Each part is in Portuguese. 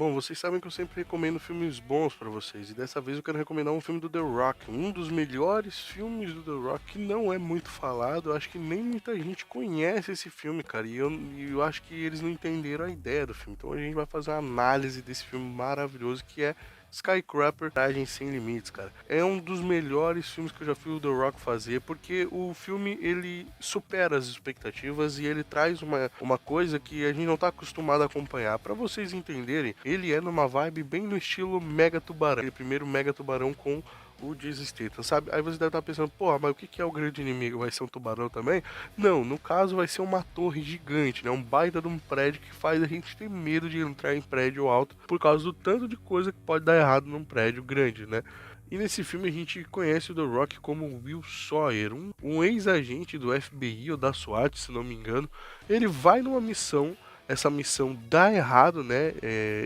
Bom, vocês sabem que eu sempre recomendo filmes bons pra vocês, e dessa vez eu quero recomendar um filme do The Rock, um dos melhores filmes do The Rock, que não é muito falado, eu acho que nem muita gente conhece esse filme, cara, e eu acho que eles não entenderam a ideia do filme, então a gente vai fazer uma análise desse filme maravilhoso que é Skycrapper, Coragem Sem Limites, cara. É um dos melhores filmes que eu já vi o The Rock fazer, porque o filme, ele supera as expectativas e ele traz uma coisa que a gente não tá acostumado a acompanhar. Pra vocês entenderem, ele é numa vibe bem no estilo Mega Tubarão, aquele primeiro Mega Tubarão com o Jason Statham, sabe? Aí você deve estar pensando, pô, mas o que é o grande inimigo? Vai ser um tubarão também? Não, no caso vai ser uma torre gigante, né? Um baita de um prédio que faz a gente ter medo de entrar em prédio alto por causa do tanto de coisa que pode dar errado num prédio grande, né? E nesse filme a gente conhece o The Rock como Will Sawyer, um ex-agente do FBI ou da SWAT, se não me engano. Ele vai numa missão, essa missão dá errado, né?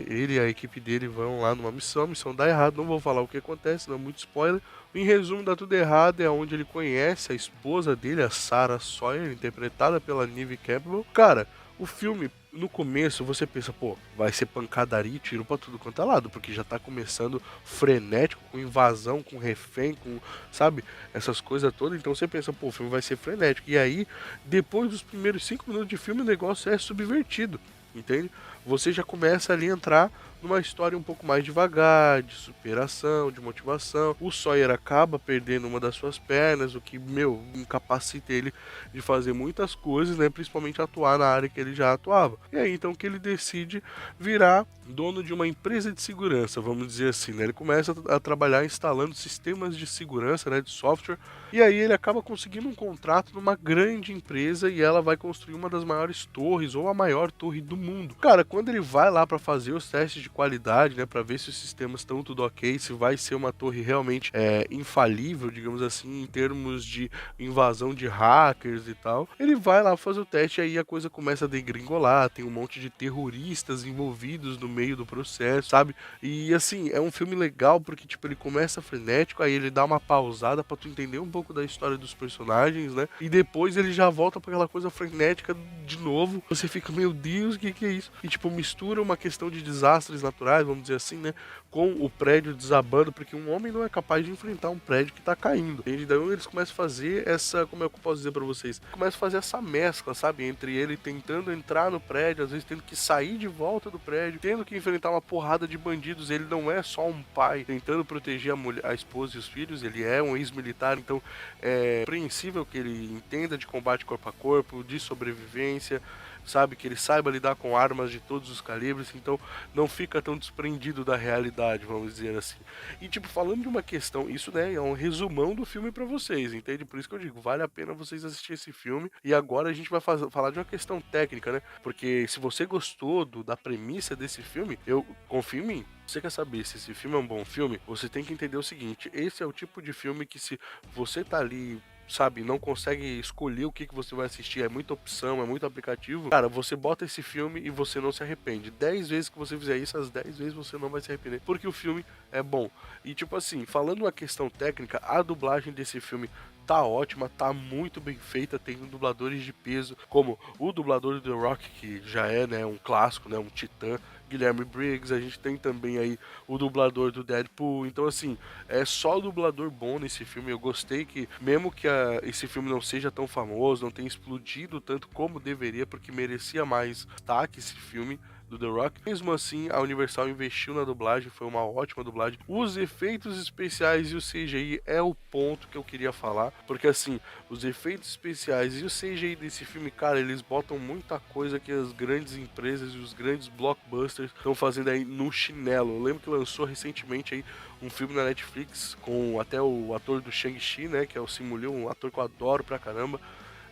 Ele e a equipe dele vão lá numa missão, a missão dá errado, não vou falar o que acontece, não é muito spoiler. Em resumo, dá tudo errado, é onde ele conhece a esposa dele, a Sarah Sawyer, interpretada pela Neve Campbell. Cara, o filme, no começo, você pensa, pô, vai ser pancadaria e tiro pra tudo quanto é lado, porque já tá começando frenético, com invasão, com refém, com, sabe, essas coisas todas. Então você pensa, pô, o filme vai ser frenético. E aí, depois dos primeiros 5 minutos de filme, o negócio é subvertido, entende? Você já começa ali a entrar numa história um pouco mais devagar, de superação, de motivação. O Sawyer acaba perdendo uma das suas pernas, o que, meu, incapacita ele de fazer muitas coisas, né? Principalmente atuar na área que ele já atuava. E aí então que ele decide virar dono de uma empresa de segurança, vamos dizer assim, né? Ele começa a trabalhar instalando sistemas de segurança, né, de software, e aí ele acaba conseguindo um contrato numa grande empresa e ela vai construir uma das maiores torres ou a maior torre do mundo. Cara, quando ele vai lá para fazer os testes de qualidade, né, para ver se os sistemas estão tudo ok, se vai ser uma torre realmente infalível, digamos assim, em termos de invasão de hackers e tal, ele vai lá fazer o teste e aí a coisa começa a degringolar, tem um monte de terroristas envolvidos no meio do processo, sabe? E assim, é um filme legal porque tipo ele começa frenético, aí ele dá uma pausada para tu entender um pouco da história dos personagens, né? E depois ele já volta para aquela coisa frenética de novo. Você fica, meu Deus, o que é isso? E tipo mistura uma questão de desastres naturais, vamos dizer assim, né, com o prédio desabando, porque um homem não é capaz de enfrentar um prédio que tá caindo. E daí eles começam a fazer essa, como é que eu posso dizer para vocês? Começam a fazer essa mescla, sabe, entre ele tentando entrar no prédio, às vezes tendo que sair de volta do prédio, tendo que enfrentar uma porrada de bandidos. Ele não é só um pai tentando proteger a mulher, a esposa e os filhos, ele é um ex-militar, então é compreensível que ele entenda de combate corpo a corpo, de sobrevivência, sabe, que ele saiba lidar com armas de todos os calibres, então não fica tão desprendido da realidade, vamos dizer assim. E tipo, falando de uma questão, isso, né, é um resumão do filme pra vocês, entende? Por isso que eu digo, vale a pena vocês assistirem esse filme. E agora a gente vai falar de uma questão técnica, né? Porque se você gostou da premissa desse filme, eu confio em mim. Você quer saber se esse filme é um bom filme? Você tem que entender o seguinte: esse é o tipo de filme que, se você tá ali, sabe, não consegue escolher o que você vai assistir, é muita opção, é muito aplicativo, cara, você bota esse filme e você não se arrepende. 10 vezes que você fizer isso, as 10 vezes você não vai se arrepender, porque o filme é bom. E tipo assim, falando uma questão técnica, a dublagem desse filme tá ótima, tá muito bem feita, tem dubladores de peso, como o dublador do The Rock, que já é, né, um clássico, né, um titã, Guilherme Briggs. A gente tem também aí o dublador do Deadpool. Então assim, é só dublador bom nesse filme. Eu gostei que, mesmo que esse filme não seja tão famoso, não tenha explodido tanto como deveria, porque merecia mais destaque esse filme do The Rock. Mesmo assim, a Universal investiu na dublagem, foi uma ótima dublagem. Os efeitos especiais e o CGI é o ponto que eu queria falar, porque assim, os efeitos especiais e o CGI desse filme, cara, eles botam muita coisa que as grandes empresas e os grandes blockbusters estão fazendo aí no chinelo. Eu lembro que lançou recentemente aí um filme na Netflix com até o ator do Shang-Chi, né, que é o Simu Liu, um ator que eu adoro pra caramba.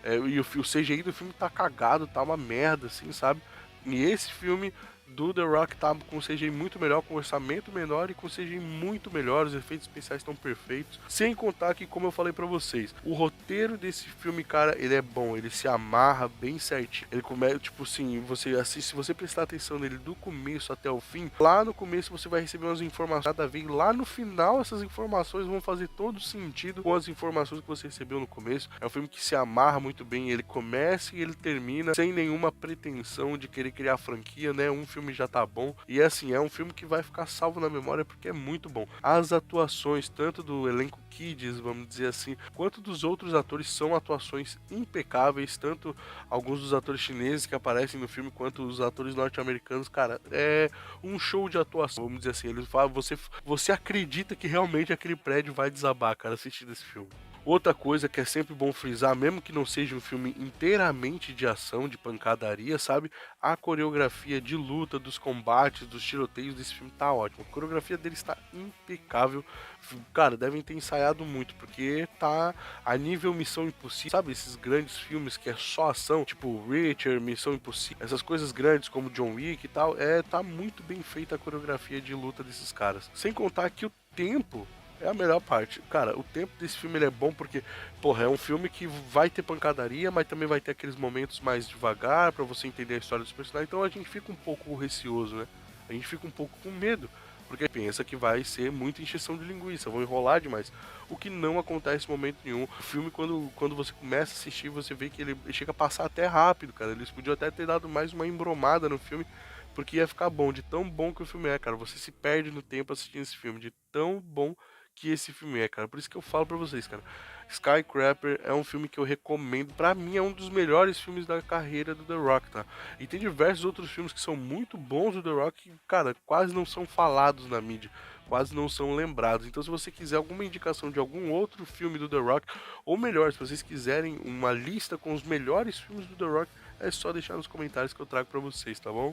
E o CGI do filme tá cagado, tá uma merda, assim, sabe? E esse filme do The Rock tá com CGI muito melhor, com orçamento menor e com CGI muito melhor, os efeitos especiais estão perfeitos. Sem contar que, como eu falei pra vocês, o roteiro desse filme, cara, ele é bom, ele se amarra bem certinho. Ele começa, tipo assim, você assiste, se você prestar atenção nele do começo até o fim, lá no começo você vai receber umas informações nada a ver, e lá no final essas informações vão fazer todo sentido com as informações que você recebeu no começo. É um filme que se amarra muito bem, ele começa e ele termina sem nenhuma pretensão de querer criar franquia, né? Um filme já tá bom. E assim, é um filme que vai ficar salvo na memória porque é muito bom. As atuações, tanto do elenco Kids, vamos dizer assim, quanto dos outros atores, são atuações impecáveis, tanto alguns dos atores chineses que aparecem no filme, quanto os atores norte-americanos, cara, é um show de atuação, vamos dizer assim. Eles falam, você acredita que realmente aquele prédio vai desabar, cara, assistindo esse filme. Outra coisa que é sempre bom frisar, mesmo que não seja um filme inteiramente de ação, de pancadaria, sabe? A coreografia de luta, dos combates, dos tiroteios desse filme tá ótima. A coreografia dele está impecável. Cara, devem ter ensaiado muito, porque tá a nível Missão Impossível. Sabe esses grandes filmes que é só ação, tipo Richard, Missão Impossível, essas coisas grandes como John Wick e tal, tá muito bem feita a coreografia de luta desses caras. Sem contar que o tempo é a melhor parte. Cara, o tempo desse filme ele é bom porque, porra, é um filme que vai ter pancadaria, mas também vai ter aqueles momentos mais devagar pra você entender a história dos personagens. Então a gente fica um pouco receoso, né? A gente fica um pouco com medo, porque pensa que vai ser muita encheção de linguiça, vão enrolar demais. O que não acontece em momento nenhum. O filme, quando você começa a assistir, você vê que ele chega a passar até rápido, cara. Eles podiam até ter dado mais uma embromada no filme, porque ia ficar bom, de tão bom que o filme é, cara. Você se perde no tempo assistindo esse filme, de tão bom que esse filme é, cara. Por isso que eu falo pra vocês, cara. Skycrapper é um filme que eu recomendo. Pra mim é um dos melhores filmes da carreira do The Rock, tá? E tem diversos outros filmes que são muito bons do The Rock que, cara, quase não são falados na mídia. Quase não são lembrados. Então, se você quiser alguma indicação de algum outro filme do The Rock, ou melhor, se vocês quiserem uma lista com os melhores filmes do The Rock, é só deixar nos comentários que eu trago pra vocês, tá bom?